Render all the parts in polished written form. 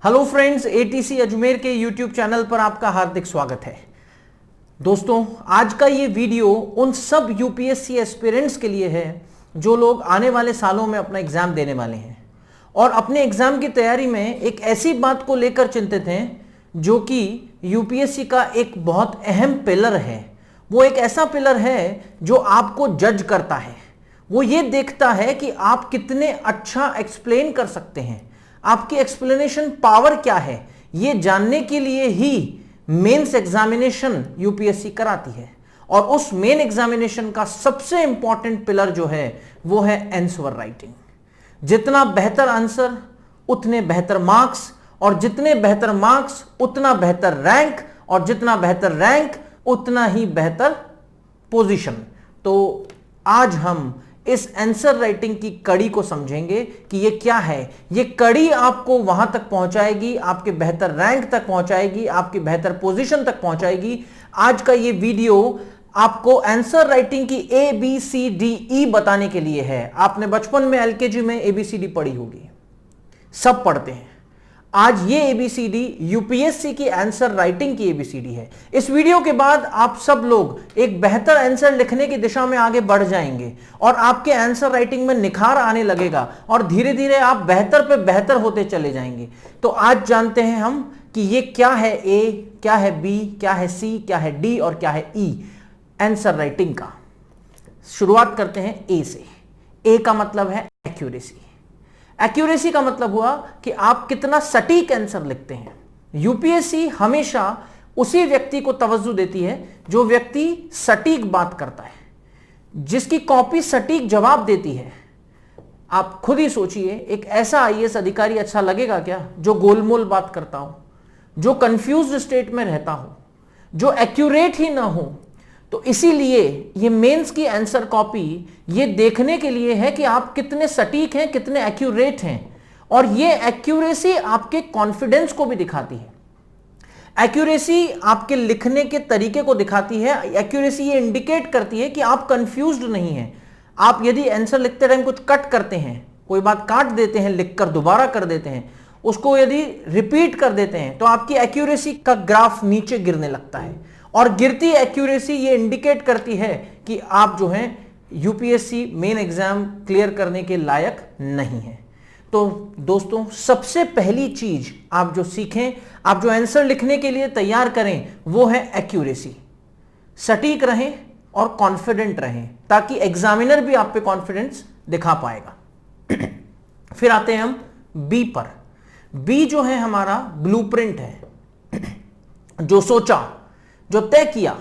Hello friends, ATC Ajmer के YouTube channel पर आपका हार्दिक स्वागत है। दोस्तों, आज का ये वीडियो उन सब यूपीएससी एस्पिरेंट्स के लिए है जो लोग आने वाले सालों में अपना एग्जाम देने वाले हैं और अपने एग्जाम की तैयारी में एक ऐसी बात को लेकर चिंतित हैं जो कि यूपीएससी का एक बहुत अहम पिलर है। वो एक ऐसा पिलर है जो आपको जज करता है। वो ये देखता है कि आप कितने अच्छा एक्सप्लेन कर सकते हैं, आपकी एक्सप्लेनेशन पावर क्या है। ये जानने के लिए ही मेंस एग्जामिनेशन यूपीएससी कराती है और उस मेन एग्जामिनेशन का सबसे इंपॉर्टेंट पिलर जो है वो है आंसर राइटिंग। जितना बेहतर आंसर उतने बेहतर मार्क्स, और जितने बेहतर मार्क्स उतना बेहतर रैंक, और जितना बेहतर रैंक उतना ही बेहतर पोजीशन। तो आज हम इस आंसर राइटिंग की कड़ी को समझेंगे कि ये क्या है। ये कड़ी आपको वहां तक पहुंचाएगी, आपके बेहतर रैंक तक पहुंचाएगी, आपकी बेहतर पोजीशन तक पहुंचाएगी। आज का ये वीडियो आपको आंसर राइटिंग की ABCDE बताने के लिए है। आपने बचपन में एलकेजी में ABCD पढ़ी होगी, सब पढ़ते हैं। आज ये ABCD यूपीएससी की आंसर राइटिंग की ABCD है। इस वीडियो के बाद आप सब लोग एक बेहतर आंसर लिखने की दिशा में आगे बढ़ जाएंगे और आपके आंसर राइटिंग में निखार आने लगेगा और धीरे धीरे आप बेहतर पे बेहतर होते चले जाएंगे। तो आज जानते हैं हम कि ये क्या है A, क्या है B, क्या है C, क्या है D और क्या है E आंसर राइटिंग का। शुरुआत करते हैं A से। A का मतलब है एक्यूरेसी। एक्यूरेसी का मतलब हुआ कि आप कितना सटीक आंसर लिखते हैं। यूपीएससी हमेशा उसी व्यक्ति को तवज्जो देती है जो व्यक्ति सटीक बात करता है, जिसकी कॉपी सटीक जवाब देती है। आप खुद ही सोचिए, एक ऐसा आईएएस अधिकारी अच्छा लगेगा क्या जो गोलमोल बात करता हो, जो कंफ्यूज्ड स्टेट में रहता हो, जो एक्यूरेट ही ना हो। तो इसीलिए ये मेंस की आंसर कॉपी ये देखने के लिए है कि आप कितने सटीक हैं, कितने एक्यूरेट हैं, और ये एक्यूरेसी आपके कॉन्फिडेंस को भी दिखाती है। एक्यूरेसी आपके लिखने के तरीके को दिखाती है। एक्यूरेसी ये इंडिकेट करती है कि आप कंफ्यूज्ड नहीं हैं। आप यदि आंसर लिखते टाइम कुछ कट करते हैं, कोई बात काट देते हैं, लिखकर दोबारा कर देते हैं, उसको यदि रिपीट कर देते हैं, तो आपकी एक्यूरेसी का ग्राफ नीचे गिरने लगता है। और गिरती एक्यूरेसी ये इंडिकेट करती है कि आप जो हैं यूपीएससी मेन एग्जाम क्लियर करने के लायक नहीं है। तो दोस्तों, सबसे पहली चीज आप जो सीखें, आप जो आंसर लिखने के लिए तैयार करें, वो है एक्यूरेसी। सटीक रहें और कॉन्फिडेंट रहें ताकि एग्जामिनर भी आप पे कॉन्फिडेंस दिखा पाएगा। फिर आते हैं हम बी पर। बी जो है हमारा ब्लूप्रिंट है, जो सोचा, जो तय किया।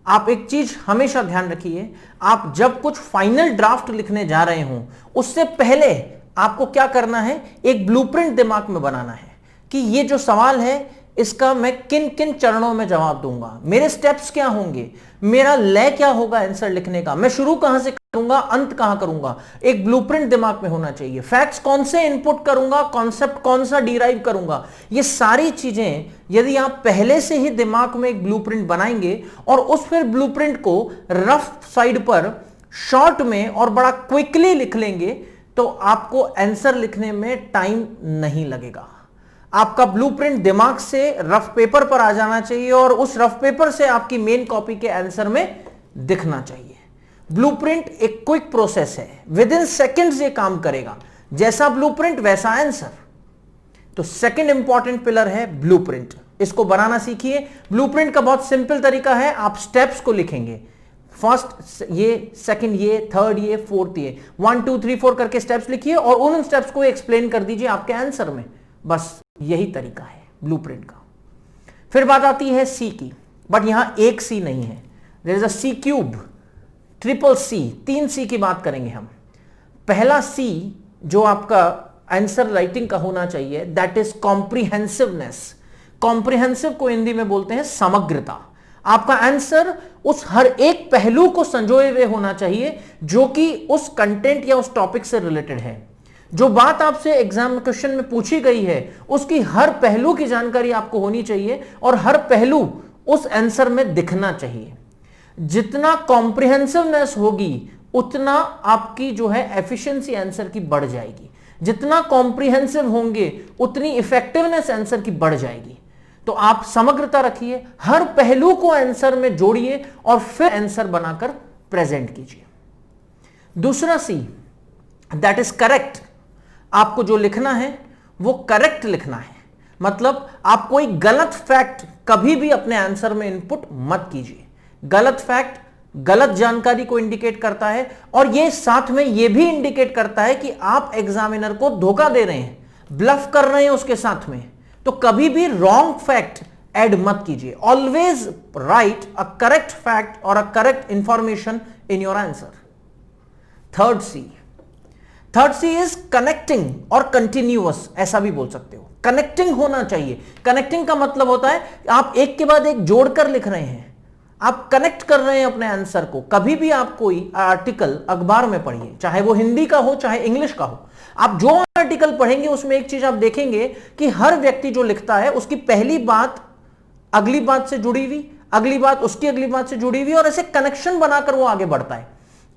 आप एक चीज हमेशा ध्यान रखिए, आप जब कुछ फाइनल ड्राफ्ट लिखने जा रहे हो उससे पहले आपको क्या करना है, एक ब्लूप्रिंट दिमाग में बनाना है कि ये जो सवाल है इसका मैं किन किन चरणों में जवाब दूंगा, मेरे स्टेप्स क्या होंगे, मेरा लय क्या होगा आंसर लिखने का, मैं शुरू कहां से करूंगा, अंत कहां करूंगा। एक ब्लूप्रिंट दिमाग में होना चाहिए। फैक्ट्स कौन से इनपुट करूंगा, कॉन्सेप्ट कौन सा डिराइव करूंगा, ये सारी चीजें यदि आप पहले से ही दिमाग में एक ब्लूप्रिंट बनाएंगे और उस फिर ब्लूप्रिंट को रफ साइड पर शॉर्ट में और बड़ा क्विकली लिख लेंगे, तो आपको आंसर लिखने में टाइम नहीं लगेगा। आपका ब्लूप्रिंट दिमाग से रफ पेपर पर आ जाना चाहिए और उस रफ पेपर से आपकी मेन कॉपी के आंसर में दिखना चाहिए। ब्लूप्रिंट एक क्विक प्रोसेस है, विद इन सेकेंड्स ये काम करेगा। जैसा ब्लूप्रिंट वैसा आंसर। तो सेकंड इंपॉर्टेंट पिलर है ब्लूप्रिंट। इसको बनाना सीखिए। ब्लूप्रिंट का बहुत सिंपल तरीका है, आप स्टेप्स को लिखेंगे। फर्स्ट ये, सेकंड ये, थर्ड ये, फोर्थ ये, 1 2 3 4 करके स्टेप्स लिखिए और उन स्टेप्स को एक्सप्लेन कर दीजिए आपके आंसर में। बस यही तरीका है ब्लूप्रिंट का। फिर बात आती है सी की, बट यहां एक सी नहीं है, there is a C cube, triple C, 3 C की बात करेंगे हम। पहला सी जो आपका आंसर राइटिंग का होना चाहिए, दैट इज कॉम्प्रिहेंसिवनेस। कॉम्प्रिहेंसिव को हिंदी में बोलते हैं समग्रता। आपका आंसर उस हर एक पहलू को संजोए हुए होना चाहिए जो कि उस कंटेंट या उस टॉपिक से रिलेटेड है। जो बात आपसे एग्जाम क्वेश्चन में पूछी गई है उसकी हर पहलू की जानकारी आपको होनी चाहिए और हर पहलू उस आंसर में दिखना चाहिए। जितना कॉम्प्रिहेंसिवनेस होगी उतना आपकी जो है एफिशिएंसी आंसर की बढ़ जाएगी। जितना कॉम्प्रिहेंसिव होंगे उतनी इफेक्टिवनेस आंसर की बढ़ जाएगी। तो आप समग्रता रखिए, हर पहलू को आंसर में जोड़िए और फिर आंसर बनाकर प्रेजेंट कीजिए। दूसरा सी, दैट इज करेक्ट। आपको जो लिखना है वो करेक्ट लिखना है, मतलब आप कोई गलत फैक्ट कभी भी अपने आंसर में इनपुट मत कीजिए। गलत फैक्ट गलत जानकारी को इंडिकेट करता है और यह साथ में यह भी इंडिकेट करता है कि आप एग्जामिनर को धोखा दे रहे हैं, ब्लफ कर रहे हैं उसके साथ में। तो कभी भी रॉन्ग फैक्ट ऐड मत कीजिए। Always write a correct fact और a correct information in your answer. Third C is connecting और कंटिन्यूअस, ऐसा भी बोल सकते हो। कनेक्टिंग होना चाहिए। कनेक्टिंग का मतलब होता है आप एक के बाद एक जोड़कर लिख रहे हैं, आप कनेक्ट कर रहे हैं अपने आंसर को। कभी भी आप कोई आर्टिकल अखबार में पढ़िए, चाहे वो हिंदी का हो चाहे इंग्लिश का हो, आप जो आर्टिकल पढ़ेंगे उसमें एक चीज आप देखेंगे कि हर व्यक्ति जो लिखता है उसकी पहली बात अगली बात से जुड़ी हुई, अगली बात उसकी अगली बात से जुड़ी हुई, और ऐसे कनेक्शन बनाकर वो आगे बढ़ता है।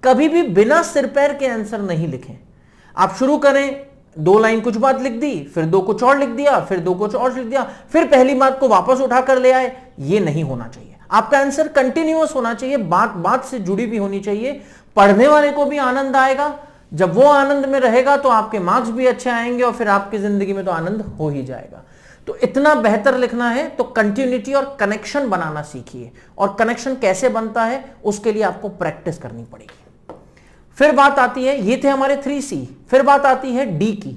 कभी भी बिना सिर पैर के आंसर नहीं लिखें। आप शुरू करें, 2 लाइन कुछ बात लिख दी, फिर 2 कुछ और लिख दिया, फिर 2 कुछ और लिख दिया, फिर पहली बात को वापस उठाकर ले आए। ये नहीं होना चाहिए। आपका आंसर कंटिन्यूअस होना चाहिए, बात बात से जुड़ी भी होनी चाहिए। पढ़ने वाले को भी आनंद आएगा। जब वो आनंद में रहेगा तो आपके मार्क्स भी अच्छे आएंगे और फिर आपकी जिंदगी में तो आनंद हो ही जाएगा। तो इतना बेहतर लिखना है तो कंटिन्यूटी और कनेक्शन बनाना सीखिए, और कनेक्शन कैसे बनता है उसके लिए आपको प्रैक्टिस करनी पड़ेगी। फिर बात आती है, ये थे हमारे 3C, फिर बात आती है D की।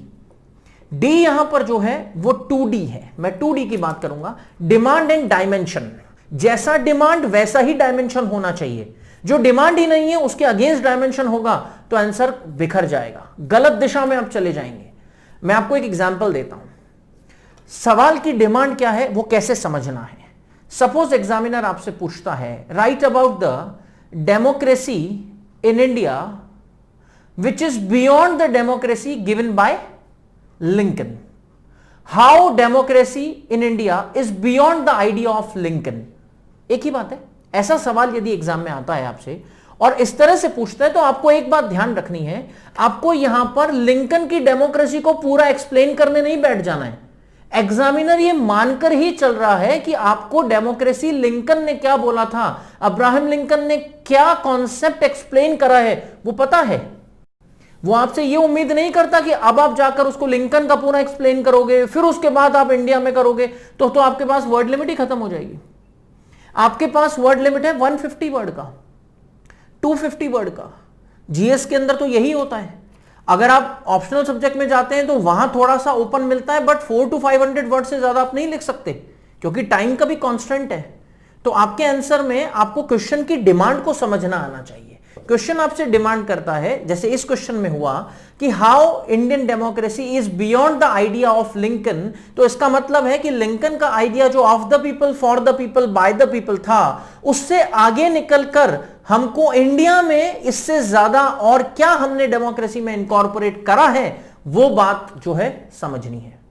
D यहां पर जो है वो 2D है। मैं 2D की बात करूंगा, डिमांड एंड डायमेंशन। जैसा डिमांड वैसा ही डायमेंशन होना चाहिए। जो डिमांड ही नहीं है उसके अगेंस्ट डायमेंशन होगा तो आंसर बिखर जाएगा, गलत दिशा में आप चले जाएंगे। मैं आपको एक एग्जांपल देता हूं। सवाल की डिमांड क्या है वो कैसे समझना है। सपोज एग्जामिनर आपसे पूछता है, right about the democracy in India which is beyond the democracy given by Lincoln. How democracy in India is beyond the idea of Lincoln. एक ही बात है। ऐसा सवाल यदि एग्जाम में आता है आपसे और इस तरह से पूछता है तो आपको एक बात ध्यान रखनी है, आपको यहां पर लिंकन की डेमोक्रेसी को पूरा एक्सप्लेन करने नहीं बैठ जाना है। एग्जामिनर ये मानकर ही चल रहा है कि आपको डेमोक्रेसी लिंकन ने क्या बोला था, अब्राहम लिंकन ने क्या कॉन्सेप्ट एक्सप्लेन करा है वो पता है। वो आपसे ये उम्मीद नहीं करता कि अब आप जाकर उसको लिंकन का पूरा एक्सप्लेन करोगे फिर उसके बाद आप इंडिया में करोगे तो आपके पास वर्ड लिमिट ही खत्म हो जाएगी। आपके पास वर्ड लिमिट है 150 वर्ड का, 250 वर्ड का। जीएस के अंदर तो यही होता है। अगर आप ऑप्शनल सब्जेक्ट में जाते हैं तो वहां थोड़ा सा ओपन मिलता है, बट 400 to 500 वर्ड से ज्यादा आप नहीं लिख सकते क्योंकि टाइम का भी कांस्टेंट है। तो आपके आंसर में आपको क्वेश्चन की डिमांड को समझना आना चाहिए। क्वेश्चन आपसे डिमांड करता है, जैसे इस क्वेश्चन में हुआ कि how Indian democracy is beyond the idea of Lincoln, तो इसका मतलब है कि लिंकन का आइडिया जो of the people, for the people, by the people था, उससे आगे निकलकर हमको इंडिया में इससे ज्यादा और क्या हमने डेमोक्रेसी में इनकॉर्पोरेट करा है वो बात जो है समझनी है।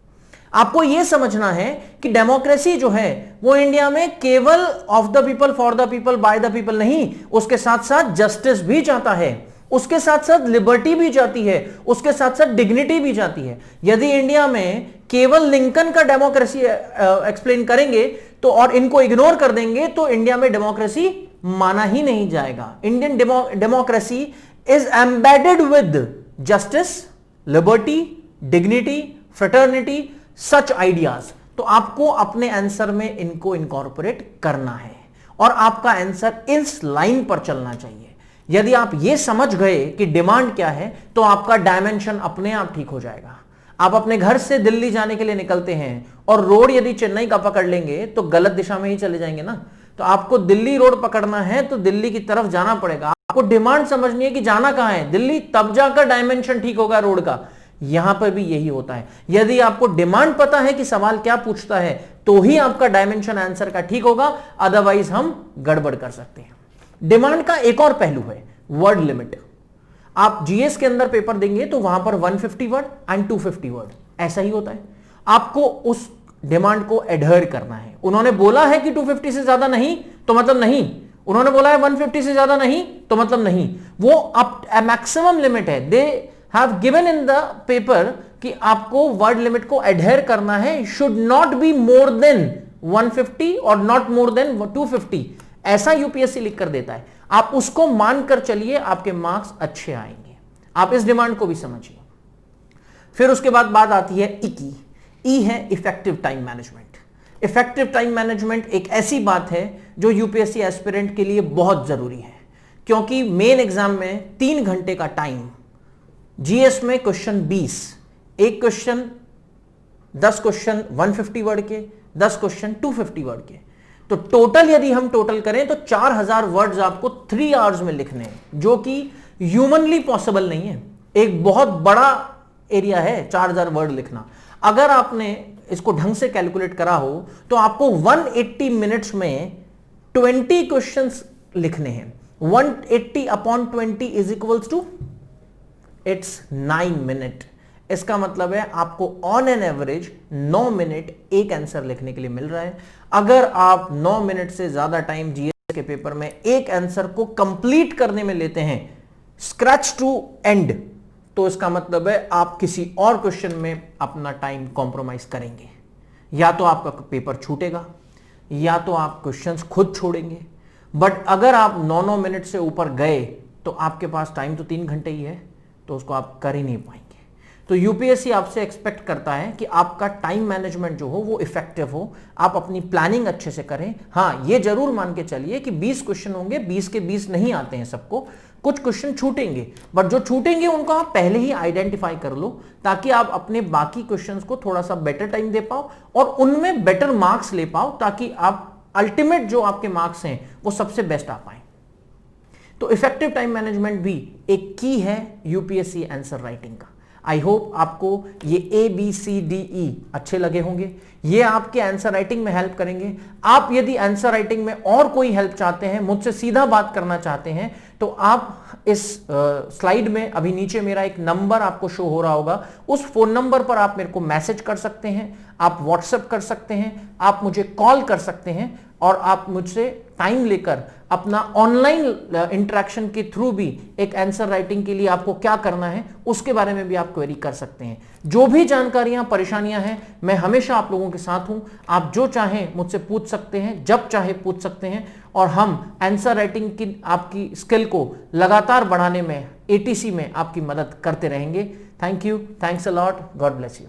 आपको यह समझना है कि डेमोक्रेसी जो है वो इंडिया में केवल of the people, for the people, by the people नहीं, उसके साथ साथ जस्टिस भी जाता है, उसके साथ साथ लिबर्टी भी जाती है, उसके साथ साथ डिग्निटी भी जाती है। यदि इंडिया में केवल लिंकन का डेमोक्रेसी एक्सप्लेन करेंगे तो और इनको इग्नोर कर देंगे तो इंडिया में डेमोक्रेसी माना ही नहीं जाएगा। Indian democracy is embedded with justice, liberty, dignity, fraternity, such ideas. तो आपको अपने आंसर में इनको इनकॉर्पोरेट करना है और आपका आंसर इस लाइन पर चलना चाहिए। यदि आप ये समझ गए कि डिमांड क्या है तो आपका डायमेंशन अपने आप ठीक हो जाएगा। आप अपने घर से दिल्ली जाने के लिए निकलते हैं और रोड यदि चेन्नई का पकड़ लेंगे तो गलत दिशा में ही चले जाएंगे ना। तो आपको दिल्ली रोड पकड़ना है तो दिल्ली की तरफ जाना पड़ेगा। आपको डिमांड समझनी है कि जाना कहां है, दिल्ली, तब जाकर डायमेंशन ठीक होगा रोड का। यहां पर भी यही होता है। यदि आपको डिमांड पता है कि सवाल क्या पूछता है तो ही आपका डायमेंशन आंसर का ठीक होगा, अदरवाइज हम गड़बड़ कर सकते हैं। डिमांड का एक और पहलू है वर्ड लिमिट। आप जीएस के अंदर पेपर देंगे तो वहां पर 150 वर्ड एंड 250 वर्ड ऐसा ही होता है। आपको उस डिमांड को एडहर करना है। उन्होंने बोला है कि 250 से ज्यादा नहीं तो मतलब नहीं, उन्होंने बोला है 150 से ज्यादा नहीं तो मतलब नहीं। वो अप मैक्सिमम लिमिट है। They have given in the paper कि आपको वर्ड लिमिट को एडहेयर करना है, should not be more than 150 और नॉट मोर देन 250, ऐसा यूपीएससी लिख कर देता है। आप उसको मानकर चलिए, आपके मार्क्स अच्छे आएंगे। आप इस डिमांड को भी समझिए। फिर उसके बाद बात आती है ई की। ई है effective time management. Effective time management एक ऐसी बात है जो यूपीएससी एस्पिरेंट के लिए बहुत जरूरी है, क्योंकि मेन एग्जाम में 3 घंटे का टाइम, जीएस में क्वेश्चन 20, एक क्वेश्चन 10 क्वेश्चन 150 वर्ड के, 10 क्वेश्चन 250 वर्ड के, तो टोटल यदि हम टोटल करें तो 4000 वर्ड्स आपको 3 आवर्स में लिखने हैं, जो कि ह्यूमनली पॉसिबल नहीं है। एक बहुत बड़ा एरिया है 4000 वर्ड लिखना। अगर आपने इसको ढंग से कैलकुलेट करा हो तो आपको 180 मिनट्स में 20 क्वेश्चंस लिखने हैं। 180 upon 20 is equals to it's 9 minute. इसका मतलब है आपको ऑन एन एवरेज 9 मिनट एक आंसर लिखने के लिए मिल रहा है। अगर आप 9 मिनट से ज्यादा टाइम जीएस के पेपर में एक आंसर को कंप्लीट करने में लेते हैं, स्क्रैच टू एंड, तो इसका मतलब है आप किसी और क्वेश्चन में अपना टाइम कॉम्प्रोमाइज करेंगे। या तो आपका पेपर छूटेगा या तो आप क्वेश्चंस खुद छोड़ेंगे। बट अगर आप 9 मिनट से ऊपर गए तो आपके पास टाइम तो 3 घंटे ही है, तो उसको आप कर ही नहीं पाएंगे। तो यूपीएससी आपसे एक्सपेक्ट करता है कि आपका टाइम मैनेजमेंट जो हो वो इफेक्टिव हो, आप अपनी प्लानिंग अच्छे से करें। हाँ, ये जरूर मान के चलिए कि 20 क्वेश्चन होंगे, 20 के 20 नहीं आते हैं सबको, कुछ क्वेश्चन छूटेंगे, बट जो छूटेंगे उनको आप पहले ही आइडेंटिफाई कर लो, ताकि आप अपने बाकी क्वेश्चंस को थोड़ा सा बेटर टाइम दे पाओ और उनमें बेटर मार्क्स ले पाओ, ताकि आप अल्टीमेट जो आपके मार्क्स हैं वो सबसे बेस्ट आ पाए। तो इफेक्टिव टाइम मैनेजमेंट भी एक की है यूपीएससी आंसर राइटिंग का। आई होप आपको ये ABCDE अच्छे लगे होंगे। ये आपके आंसर राइटिंग में हेल्प करेंगे। आप यदि आंसर राइटिंग में और कोई हेल्प चाहते हैं, मुझसे सीधा बात करना चाहते हैं, तो आप इस स्लाइड में अभी नीचे मेरा एक नंबर आपको शो हो रहा होगा, उस फोन नंबर पर आप मेरे को मैसेज कर सकते हैं, आप व्हाट्सएप कर सकते हैं, आप मुझे कॉल कर सकते हैं और आप मुझसे टाइम लेकर अपना ऑनलाइन इंटरेक्शन के थ्रू भी एक आंसर राइटिंग के लिए आपको क्या करना है उसके बारे में भी आप क्वेरी कर सकते हैं। जो भी जानकारियां परेशानियां हैं, मैं हमेशा आप लोगों के साथ हूं। आप जो चाहें मुझसे पूछ सकते हैं, जब चाहे पूछ सकते हैं, और हम आंसर राइटिंग की आपकी स्किल को लगातार बढ़ाने में ATC में आपकी मदद करते रहेंगे। Thank you, thanks a lot, God bless you.